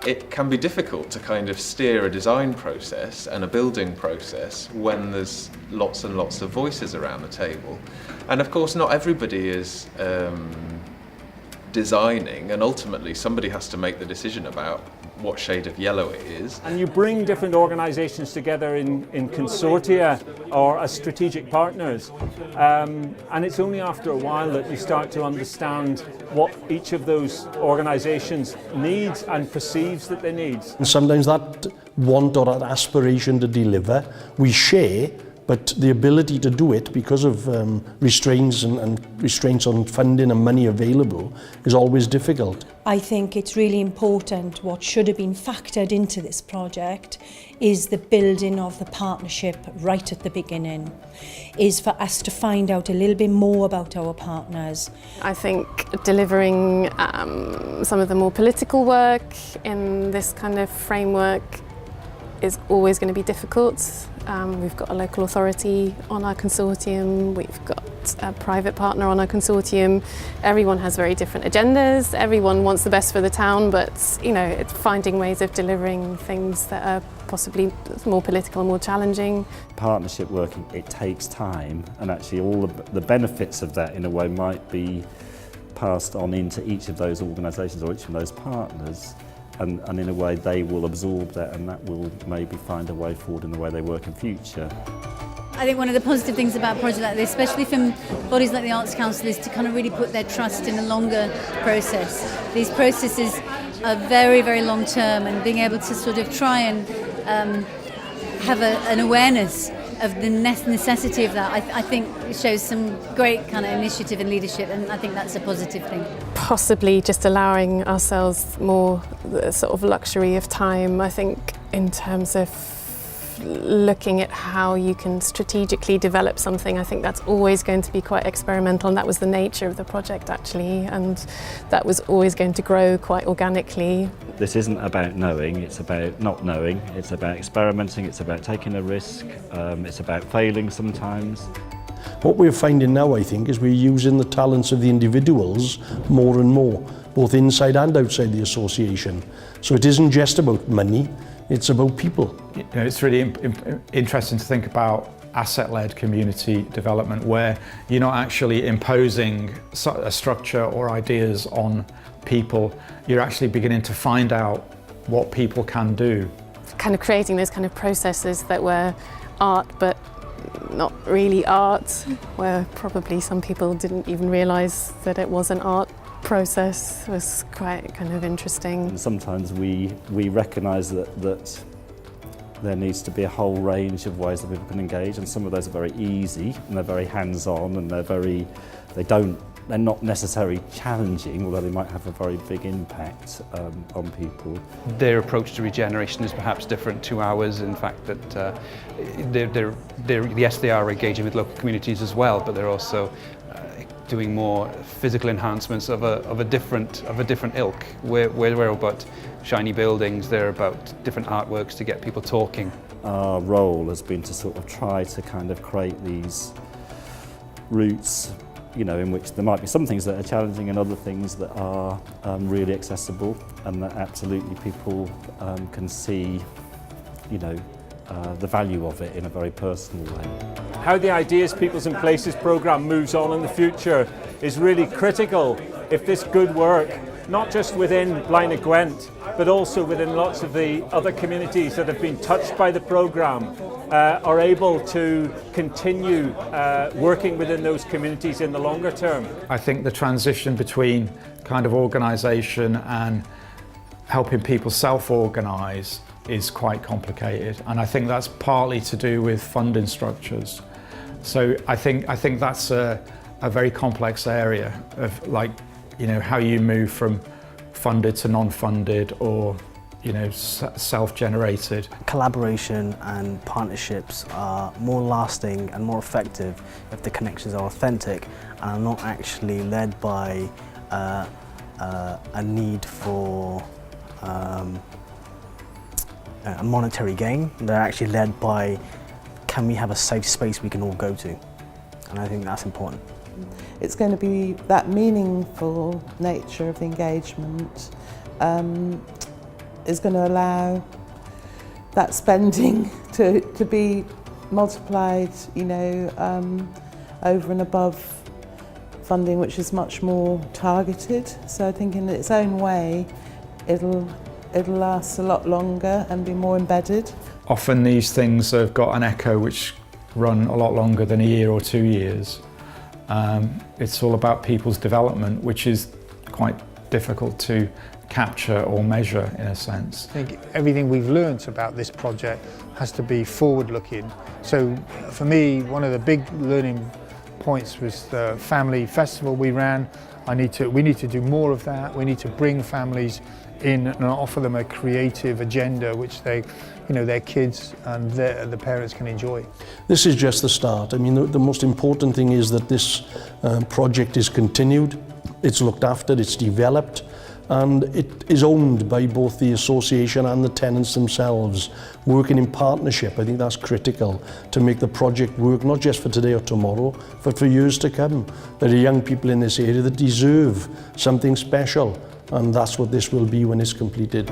it can be difficult to kind of steer a design process and a building process when there's lots and lots of voices around the table. And of course not everybody is designing, and ultimately somebody has to make the decision about what shade of yellow it is. And you bring different organisations together in consortia or as strategic partners, and it's only after a while that you start to understand what each of those organisations needs and perceives that they need. And sometimes that want or that aspiration to deliver, we share, but the ability to do it because of restraints and restraints on funding and money available is always difficult. I think it's really important. What should have been factored into this project is the building of the partnership right at the beginning, is for us to find out a little bit more about our partners. I think delivering some of the more political work in this kind of framework is always going to be difficult. We've got a local authority on our consortium, we've got a private partner on our consortium. Everyone has very different agendas, everyone wants the best for the town, but it's finding ways of delivering things that are possibly more political and more challenging. Partnership working, it takes time, and actually all of the benefits of that in a way might be passed on into each of those organisations or each of those partners. And in a way they will absorb that, and that will maybe find a way forward in the way they work in future. I think one of the positive things about a project like this, especially from bodies like the Arts Council, is to kind of really put their trust in a longer process. These processes are very, very long term, and being able to sort of try and have an awareness of the necessity of that, I think it shows some great kind of initiative and leadership, and I think that's a positive thing. Possibly just allowing ourselves more the sort of luxury of time, I think, in terms of looking at how you can strategically develop something. I think that's always going to be quite experimental, and that was the nature of the project actually, and that was always going to grow quite organically. This isn't about knowing, it's about not knowing, it's about experimenting, it's about taking a risk, it's about failing sometimes. What we're finding now, I think, is we're using the talents of the individuals more and more, both inside and outside the association. So it isn't just about money, it's about people. It's really interesting to think about asset-led community development, where you're not actually imposing a structure or ideas on people. You're actually beginning to find out what people can do. Kind of creating those kind of processes that were art but not really art, where probably some people didn't even realise that it was an art process, was quite kind of interesting. And sometimes we recognise that there needs to be a whole range of ways that people can engage, and some of those are very easy and they're very hands-on, and they're not necessarily challenging, although they might have a very big impact on people. Their approach to regeneration is perhaps different to ours, in fact that yes, they are engaging with local communities as well, but they're also doing more physical enhancements of a different ilk. We're about shiny buildings, they're about different artworks to get people talking. Our role has been to sort of try to kind of create these routes, in which there might be some things that are challenging and other things that are really accessible, and that absolutely people can see, the value of it in a very personal way. How the Ideas, Peoples and Places programme moves on in the future is really critical if this good work, not just within Blaenau Gwent, but also within lots of the other communities that have been touched by the programme, are able to continue working within those communities in the longer term. I think the transition between kind of organisation and helping people self-organise is quite complicated, and I think that's partly to do with funding structures. So I think that's a very complex area of how you move from funded to non-funded, or self-generated. Collaboration and partnerships are more lasting and more effective if the connections are authentic and are not actually led by a need for a monetary gain. They're actually led by, can we have a safe space we can all go to? And I think that's important. It's going to be that meaningful nature of the engagement is going to allow that spending to be multiplied, you know, over and above funding which is much more targeted. So I think in its own way it'll last a lot longer and be more embedded. Often these things have got an echo which run a lot longer than a year or 2 years. It's all about people's development, which is quite difficult to capture or measure in a sense. I think everything we've learnt about this project has to be forward-looking. So for me, one of the big learning points was the family festival we ran. We need to do more of that. We need to bring families in and offer them a creative agenda which they, you know, their kids and the parents can enjoy. This is just the start. I mean, the most important thing is that this project is continued, it's looked after, it's developed, and it is owned by both the association and the tenants themselves, working in partnership. I think that's critical to make the project work, not just for today or tomorrow, but for years to come. There are young people in this area that deserve something special, and that's what this will be when it's completed.